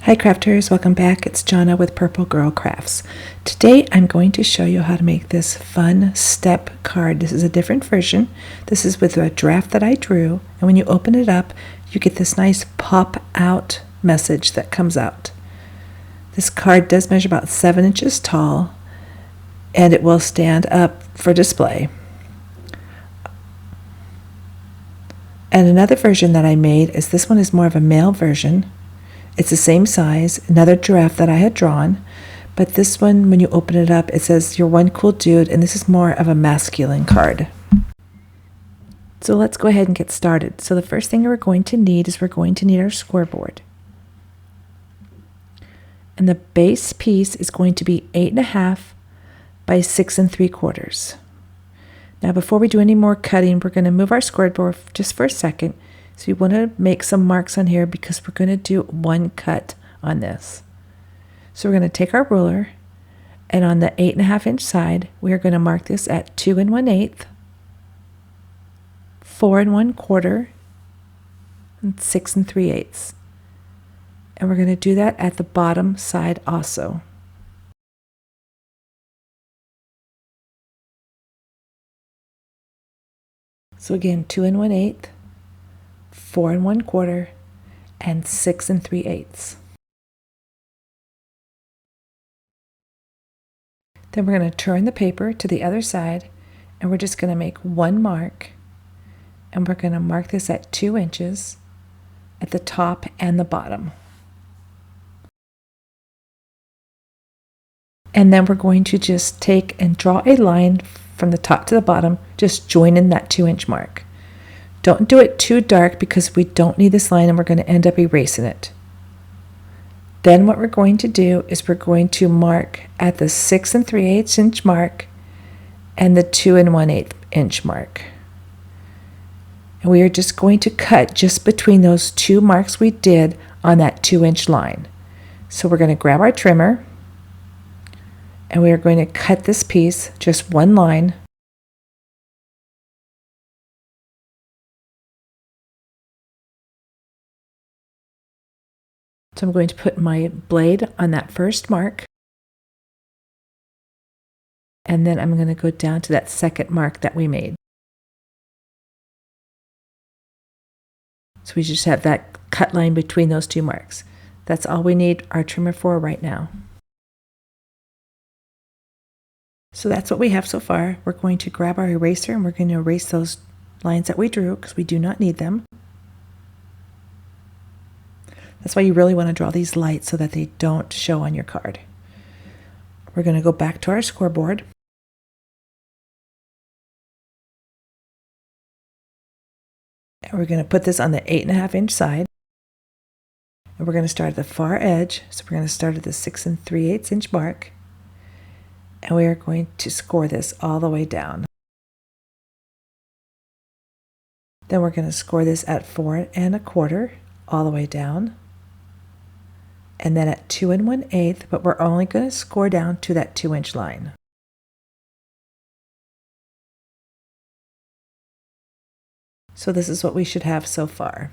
Hi crafters, welcome back. It's Jonna with Purple Girl Crafts. Today I'm going to show you how to make this fun step card. This is a different version. This is with a draft that I drew, and when you open it up you get this nice pop out message that comes out. This card does measure about 7 inches tall and it will stand up for display. And another version that I made is this one is more of a male version. It's the same size, another giraffe that I had drawn, but this one, when you open it up, it says, "You're one cool dude," and this is more of a masculine card. So let's go ahead and get started. So the first thing we're going to need is our scoreboard. And the base piece is going to be 8.5 by 6 3/4. Now before we do any more cutting, we're going to move our scoreboard just for a second. So you want to make some marks on here because we're going to do one cut on this. So we're going to take our ruler, and on the 8.5 inch side, we are going to mark this at 2 1/8, 4 1/4, and 6 3/8. And we're going to do that at the bottom side also. So again, 2 1/8, 4 1/4, and 6 3/8. Then we're going to turn the paper to the other side, and we're just going to make one mark, and we're going to mark this at 2 inches at the top and the bottom. And then we're going to just take and draw a line from the top to the bottom, just joining that 2 inch mark. Don't do it too dark because we don't need this line and we're going to end up erasing it. Then what we're going to do is we're going to mark at the 6 3/8 inch mark and the 2 1/8 inch mark. And we are just going to cut just between those two marks we did on that 2 inch line. So we're going to grab our trimmer and we are going to cut this piece, just one line. So I'm going to put my blade on that first mark, and then I'm going to go down to that second mark that we made. So we just have that cut line between those two marks. That's all we need our trimmer for right now. So that's what we have so far. We're going to grab our eraser and we're going to erase those lines that we drew because we do not need them. That's why you really want to draw these light so that they don't show on your card. We're going to go back to our scoreboard. And we're going to put this on the 8.5 inch side. And we're going to start at the far edge. So we're going to start at the 6 3/8 inch mark. And we are going to score this all the way down. Then we're going to score this at 4 1/4 all the way down. And then at 2 1/8, but we're only going to score down to that 2 inch line. So this is what we should have so far.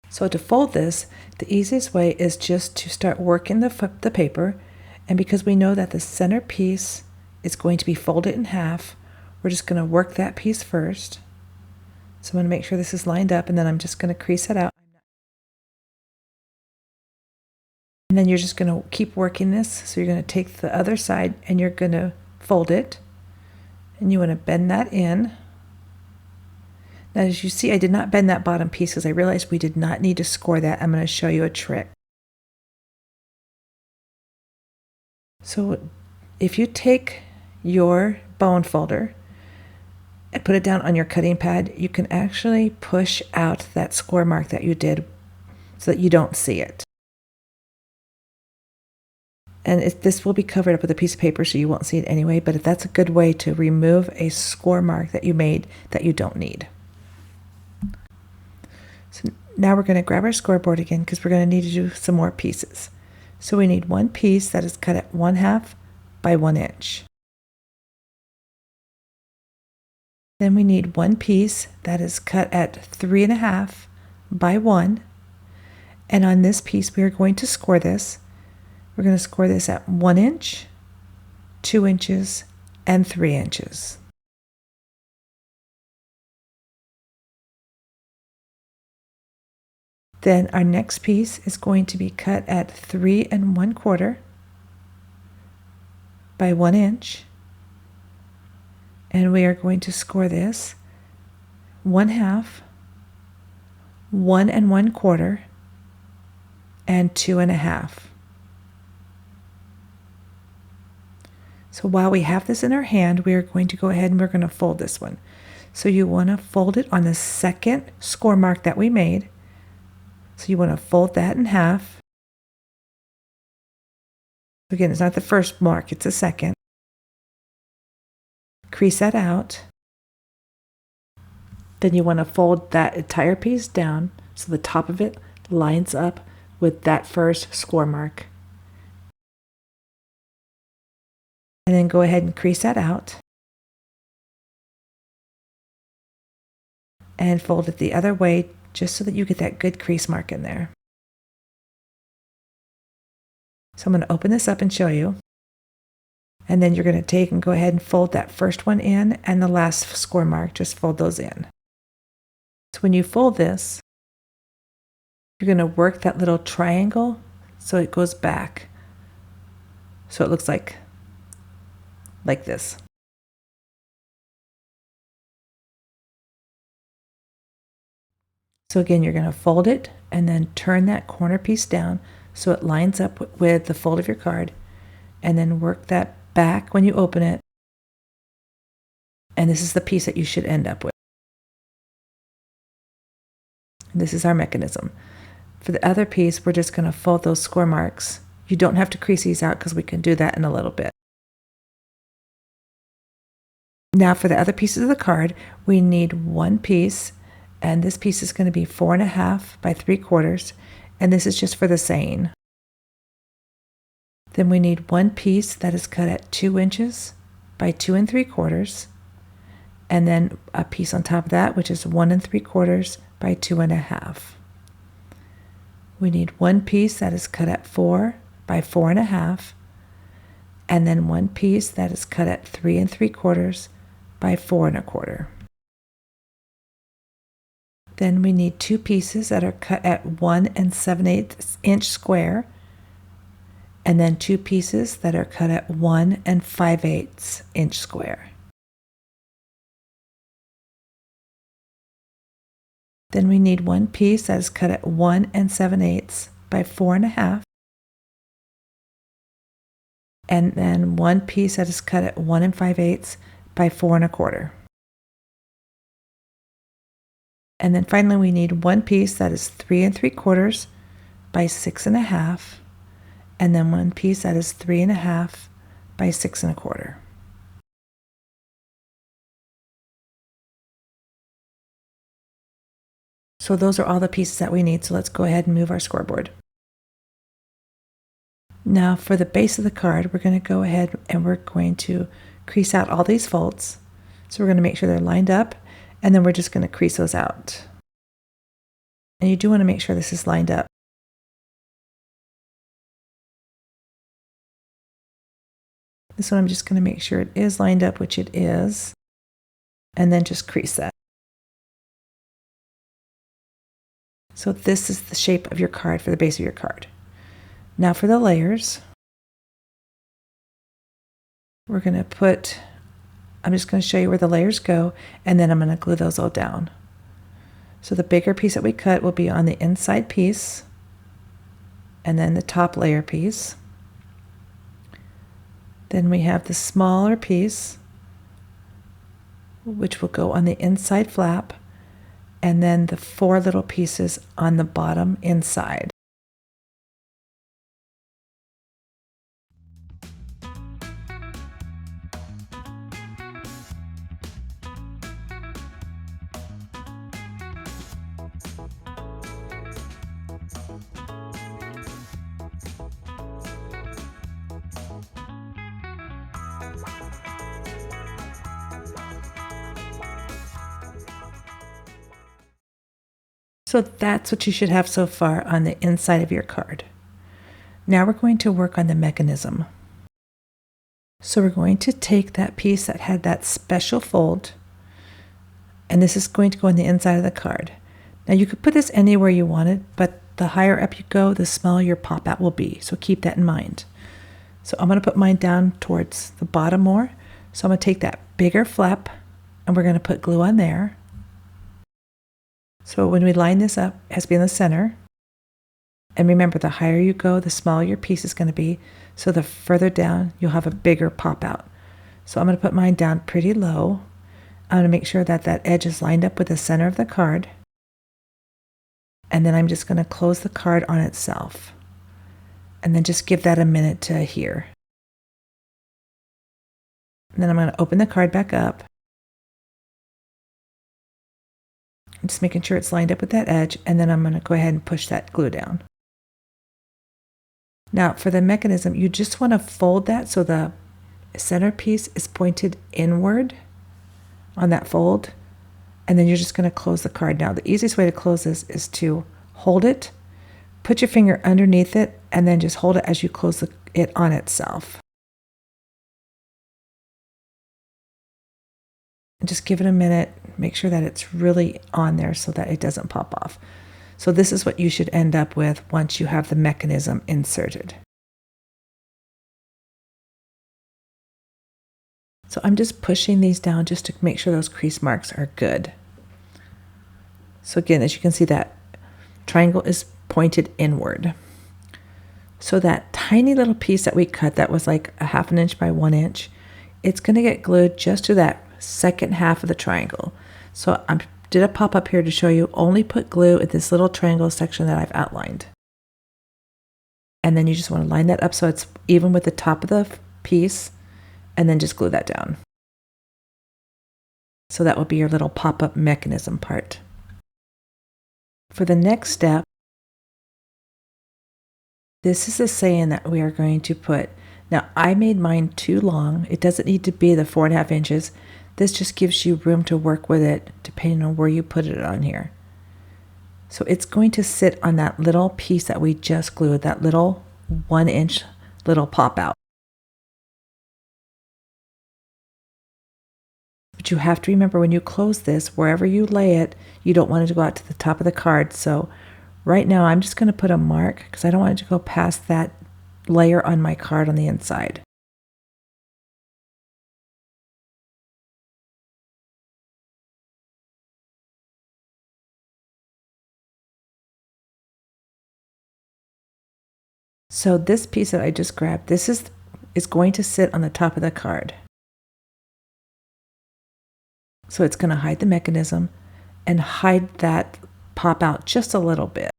So to fold this, the easiest way is just to start working the paper, and because we know that the center piece is going to be folded in half, we're just going to work that piece first. So I'm going to make sure this is lined up, and then I'm just going to crease it out. And then you're just going to keep working this. So you're going to take the other side and you're going to fold it. And you want to bend that in. Now as you see, I did not bend that bottom piece because I realized we did not need to score that. I'm going to show you a trick. So if you take your bone folder and put it down on your cutting pad, you can actually push out that score mark that you did so that you don't see it. And this will be covered up with a piece of paper so you won't see it anyway, but that's a good way to remove a score mark that you made that you don't need. So now we're going to grab our scoreboard again because we're going to need to do some more pieces. So we need one piece that is cut at 1/2 by 1 inch. Then we need one piece that is cut at 3 1/2 by 1, And on this piece, we are going to score this. We're going to score this at 1 inch, 2 inches, and 3 inches. Then our next piece is going to be cut at 3 1/4 by 1 inch. And we are going to score this 1/2, 1 1/4, and 2 1/2. So while we have this in our hand, we are going to go ahead and we're going to fold this one. So you want to fold it on the second score mark that we made. So you want to fold that in half. Again, it's not the first mark, it's the second. Crease that out. Then you want to fold that entire piece down so the top of it lines up with that first score mark. And then go ahead and crease that out. And fold it the other way just so that you get that good crease mark in there. So I'm going to open this up and show you. And then you're going to take and go ahead and fold that first one in and the last score mark, just fold those in. So when you fold this, you're going to work that little triangle so it goes back. So it looks like this. So again, you're going to fold it and then turn that corner piece down so it lines up with the fold of your card, and then work that back when you open it. And this is the piece that you should end up with. This is our mechanism. For the other piece, we're just going to fold those score marks. You don't have to crease these out because we can do that in a little bit. Now for the other pieces of the card, we need one piece, and this piece is going to be 4 1/2 by 3/4, and this is just for the saying. Then we need one piece that is cut at 2 inches by 2 3/4, and then a piece on top of that, which is 1 3/4 by 2 1/2. We need one piece that is cut at 4 by 4 1/2, and then one piece that is cut at 3 3/4 by 4 1/4. Then we need two pieces that are cut at 1 7/8 inch square, and then two pieces that are cut at 1 5/8 inch square. Then we need one piece that is cut at 1 7/8 by 4 1/2, and then one piece that is cut at 1 5/8 by 4 1/4. And then finally we need one piece that is 3 3/4 by 6 1/2, and then one piece that is 3 1/2 by 6 1/4. So those are all the pieces that we need. So let's go ahead and move our scoreboard. Now for the base of the card, we're going to go ahead and we're going to crease out all these folds. So we're going to make sure they're lined up, and then we're just going to crease those out. And you do want to make sure this is lined up. This one I'm just going to make sure it is lined up, which it is, and then just crease that. So this is the shape of your card for the base of your card. Now for the layers, we're going to put, I'm just going to show you where the layers go, and then I'm going to glue those all down. So the bigger piece that we cut will be on the inside piece, and then the top layer piece. Then we have the smaller piece, which will go on the inside flap, and then the 4 little pieces on the bottom inside. So that's what you should have so far on the inside of your card. Now we're going to work on the mechanism. So we're going to take that piece that had that special fold, and this is going to go on the inside of the card. Now you could put this anywhere you want it, but the higher up you go, the smaller your pop out will be. So keep that in mind. So I'm going to put mine down towards the bottom more. So I'm going to take that bigger flap and we're going to put glue on there. So when we line this up, it has to be in the center. And remember, the higher you go, the smaller your piece is going to be. So the further down, you'll have a bigger pop out. So I'm going to put mine down pretty low. I'm going to make sure that that edge is lined up with the center of the card. And then I'm just going to close the card on itself. And then just give that a minute to adhere. And then I'm going to open the card back up. I'm just making sure it's lined up with that edge, and then I'm going to go ahead and push that glue down. Now for the mechanism, you just want to fold that so the center piece is pointed inward on that fold, and then you're just going to close the card. Now the easiest way to close this is to hold it, put your finger underneath it, and then just hold it as you close it on itself. And just give it a minute, make sure that it's really on there so that it doesn't pop off. So this is what you should end up with once you have the mechanism inserted. So I'm just pushing these down just to make sure those crease marks are good. So again, as you can see, that triangle is pointed inward. So that tiny little piece that we cut that was like a 1/2 inch by 1 inch, it's going to get glued just to that second half of the triangle. So I did a pop up here to show you only put glue at this little triangle section that I've outlined. And then you just want to line that up so it's even with the top of the piece, and then just glue that down. So that will be your little pop-up mechanism part. For the next step, this is a saying that we are going to put. Now I made mine too long. It doesn't need to be the 4.5 inches. This just gives you room to work with it depending on where you put it on here. So it's going to sit on that little piece that we just glued, that little 1 inch little pop out. But you have to remember when you close this, wherever you lay it, you don't want it to go out to the top of the card. So right now I'm just going to put a mark because I don't want it to go past that layer on my card on the inside. So this piece that I just grabbed, this is going to sit on the top of the card. So it's going to hide the mechanism and hide that pop out just a little bit.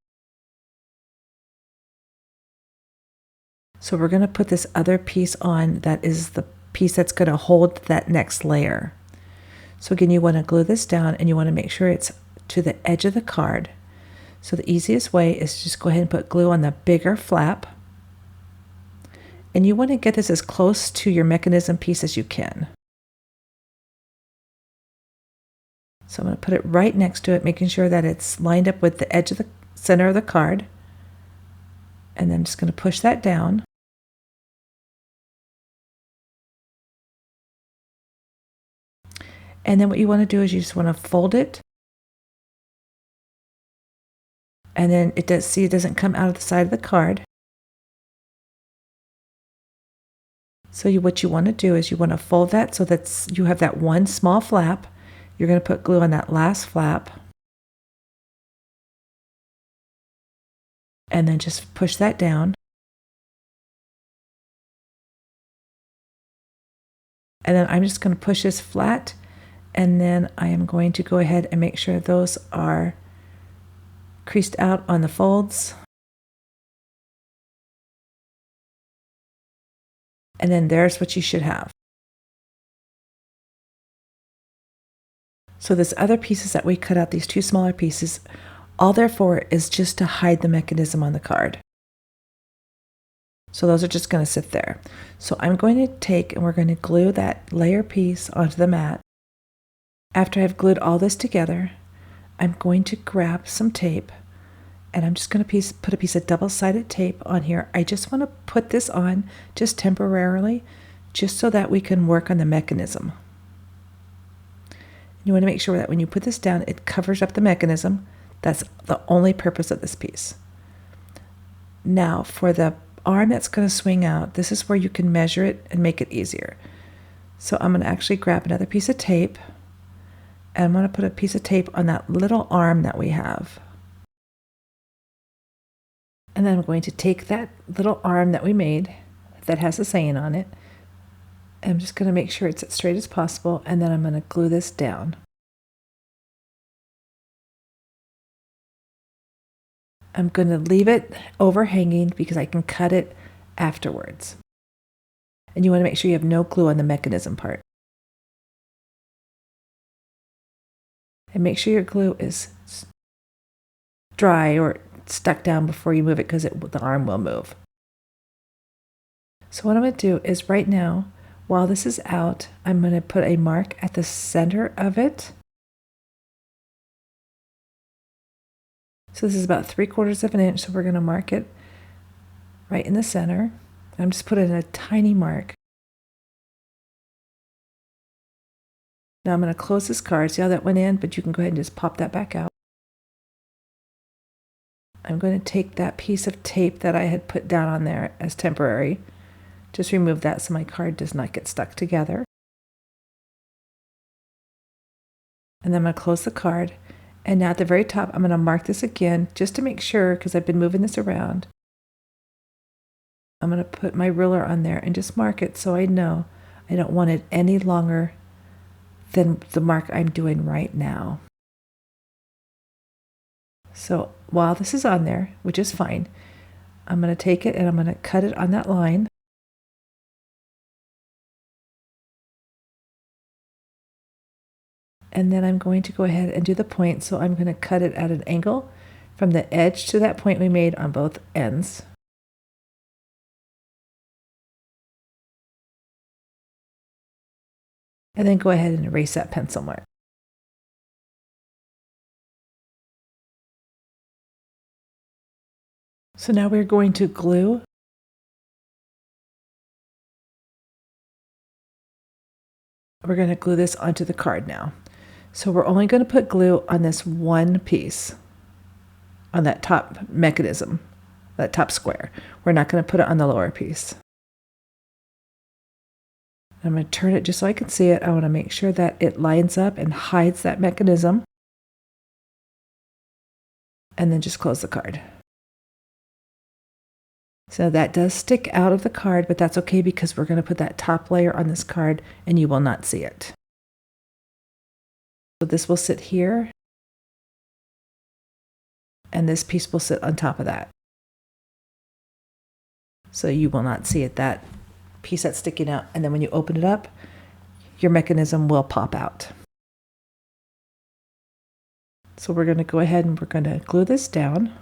So we're going to put this other piece on that is the piece that's going to hold that next layer. So again, you want to glue this down and you want to make sure it's to the edge of the card. So the easiest way is to just go ahead and put glue on the bigger flap. And you want to get this as close to your mechanism piece as you can. So I'm going to put it right next to it, making sure that it's lined up with the edge of the center of the card. And then I'm just going to push that down. And then what you want to do is you just want to fold it. And then it doesn't come out of the side of the card. So what you want to do is you want to fold that so that you have that one small flap. You're going to put glue on that last flap. And then just push that down. And then I'm just going to push this flat. And then I am going to go ahead and make sure those are creased out on the folds. And then there's what you should have. So this other pieces that we cut out, these two smaller pieces, all they're for is just to hide the mechanism on the card. So those are just going to sit there. So I'm going to take and we're going to glue that layer piece onto the mat. After I've glued all this together, I'm going to grab some tape, and I'm just going to put a piece of double-sided tape on here. I just want to put this on just temporarily, just so that we can work on the mechanism. You want to make sure that when you put this down, it covers up the mechanism. That's the only purpose of this piece. Now, for the arm that's going to swing out, this is where you can measure it and make it easier. So I'm going to actually grab another piece of tape, and I'm going to put a piece of tape on that little arm that we have. And then I'm going to take that little arm that we made that has a saying on it. I'm just going to make sure it's as straight as possible, and then I'm going to glue this down. I'm going to leave it overhanging because I can cut it afterwards. And you want to make sure you have no glue on the mechanism part. And make sure your glue is dry or stuck down before you move it, because the arm will move. So what I'm going to do is right now, while this is out, I'm going to put a mark at the center of it. So this is about 3/4 of an inch, so we're going to mark it right in the center. I'm just putting a tiny mark. Now I'm going to close this card. See how that went in? But you can go ahead and just pop that back out. I'm going to take that piece of tape that I had put down on there as temporary. Just remove that so my card does not get stuck together. And then I'm going to close the card. And now at the very top, I'm going to mark this again just to make sure, because I've been moving this around. I'm going to put my ruler on there and just mark it so I know I don't want it any longer than the mark I'm doing right now. So while this is on there, which is fine, I'm going to take it and I'm going to cut it on that line. And then I'm going to go ahead and do the point. So I'm going to cut it at an angle from the edge to that point we made on both ends. And then go ahead and erase that pencil mark. So now we're going to glue. We're going to glue this onto the card now. So we're only going to put glue on this one piece, on that top mechanism, that top square. We're not going to put it on the lower piece. I'm going to turn it just so I can see it. I want to make sure that it lines up and hides that mechanism. And then just close the card. So that does stick out of the card, but that's okay because we're going to put that top layer on this card and you will not see it. So this will sit here, and this piece will sit on top of that. So you will not see it, that piece that's sticking out. And then when you open it up, your mechanism will pop out. So we're going to go ahead and we're going to glue this down.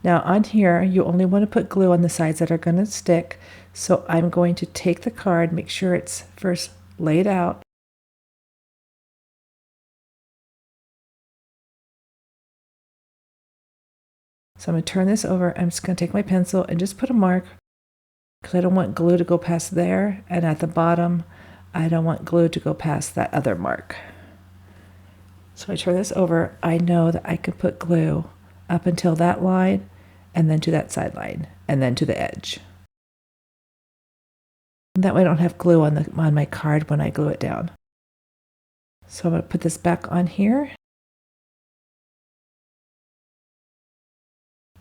Now on here, you only want to put glue on the sides that are going to stick. So I'm going to take the card, make sure it's first laid out. So I'm going to turn this over. I'm just going to take my pencil and just put a mark, because I don't want glue to go past there. And at the bottom, I don't want glue to go past that other mark. So I turn this over. I know that I can put glue up until that line, and then to that side line, and then to the edge. And that way I don't have glue on my card when I glue it down. So I'm going to put this back on here.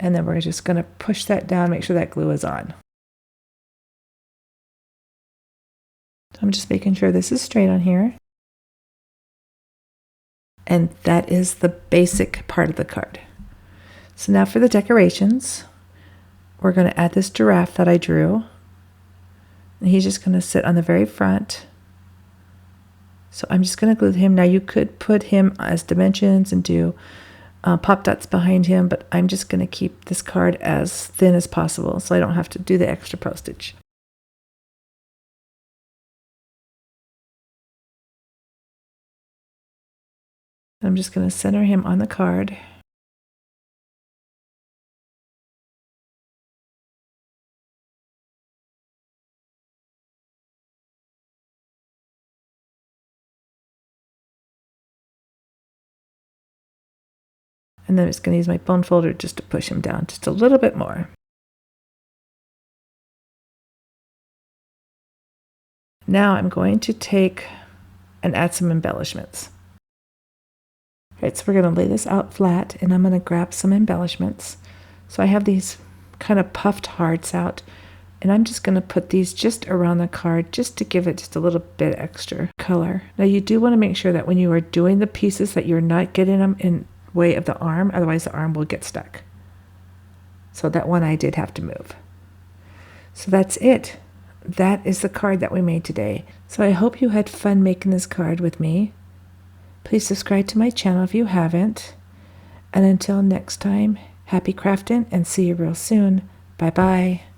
And then we're just going to push that down, make sure that glue is on. So I'm just making sure this is straight on here. And that is the basic part of the card. So now for the decorations, we're going to add this giraffe that I drew. And he's just going to sit on the very front. So I'm just going to glue him. Now you could put him as dimensions and do pop dots behind him, but I'm just going to keep this card as thin as possible so I don't have to do the extra postage. I'm just going to center him on the card. And then I'm just going to use my bone folder just to push him down just a little bit more. Now I'm going to take and add some embellishments. All right, so we're going to lay this out flat, and I'm going to grab some embellishments. So I have these kind of puffed hearts out, and I'm just going to put these just around the card just to give it just a little bit extra color. Now you do want to make sure that when you are doing the pieces that you're not getting them in way of the arm, otherwise the arm will get stuck. So that one I did have to move. So that's it. That is the card that we made today. So I hope you had fun making this card with me. Please subscribe to my channel if you haven't. And until next time, happy crafting and see you real soon. Bye-bye.